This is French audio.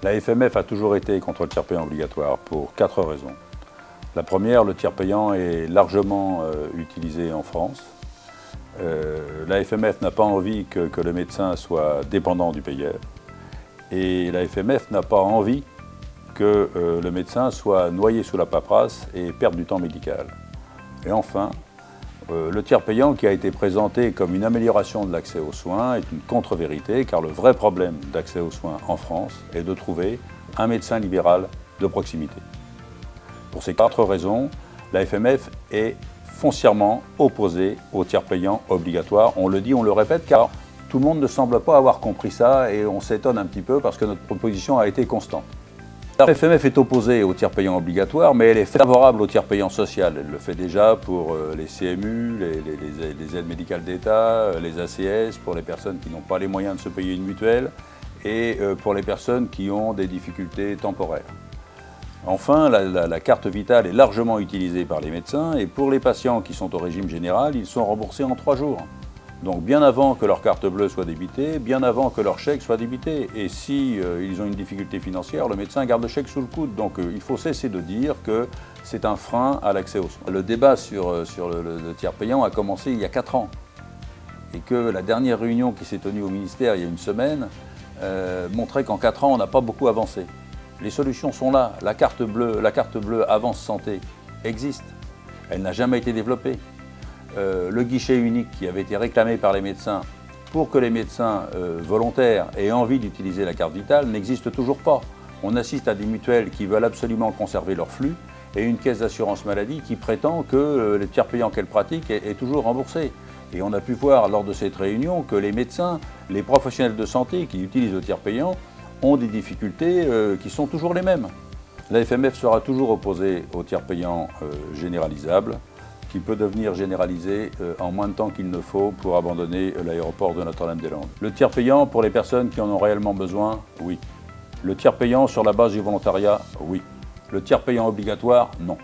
La FMF a toujours été contre le tiers payant obligatoire pour 4 raisons. La première, le tiers payant est largement utilisé en France. La FMF n'a pas envie que le médecin soit dépendant du payeur. Et la FMF n'a pas envie que le médecin soit noyé sous la paperasse et perde du temps médical. Et enfin, le tiers payant qui a été présenté comme une amélioration de l'accès aux soins est une contre-vérité, car le vrai problème d'accès aux soins en France est de trouver un médecin libéral de proximité. Pour ces 4 raisons, la FMF est foncièrement opposée au tiers payant obligatoire. On le dit, on le répète, car tout le monde ne semble pas avoir compris ça et on s'étonne un petit peu parce que notre proposition a été constante. La FMF est opposée au tiers payant obligatoire, mais elle est favorable au tiers payant social. Elle le fait déjà pour les CMU, les aides médicales d'État, les ACS, pour les personnes qui n'ont pas les moyens de se payer une mutuelle et pour les personnes qui ont des difficultés temporaires. Enfin, la carte vitale est largement utilisée par les médecins et pour les patients qui sont au régime général, ils sont remboursés en 3 jours. Donc bien avant que leur carte bleue soit débitée, bien avant que leur chèque soit débité. Et si ils ont une difficulté financière, le médecin garde le chèque sous le coude. Donc il faut cesser de dire que c'est un frein à l'accès aux soins. Le débat sur le tiers payant a commencé il y a 4 ans. Et que la dernière réunion qui s'est tenue au ministère il y a une semaine montrait qu'en 4 ans, on n'a pas beaucoup avancé. Les solutions sont là. La carte bleue Avance Santé existe. Elle n'a jamais été développée. Le guichet unique qui avait été réclamé par les médecins pour que les médecins volontaires aient envie d'utiliser la carte vitale n'existe toujours pas. On assiste à des mutuelles qui veulent absolument conserver leur flux et une caisse d'assurance maladie qui prétend que le tiers payant qu'elle pratique est toujours remboursé. Et on a pu voir lors de cette réunion que les médecins, les professionnels de santé qui utilisent le tiers payant ont des difficultés qui sont toujours les mêmes. La FMF sera toujours opposée au tiers payant généralisable, qui peut devenir généralisé en moins de temps qu'il ne faut pour abandonner l'aéroport de Notre-Dame-des-Landes. Le tiers payant pour les personnes qui en ont réellement besoin, oui. Le tiers payant sur la base du volontariat, oui. Le tiers payant obligatoire, non.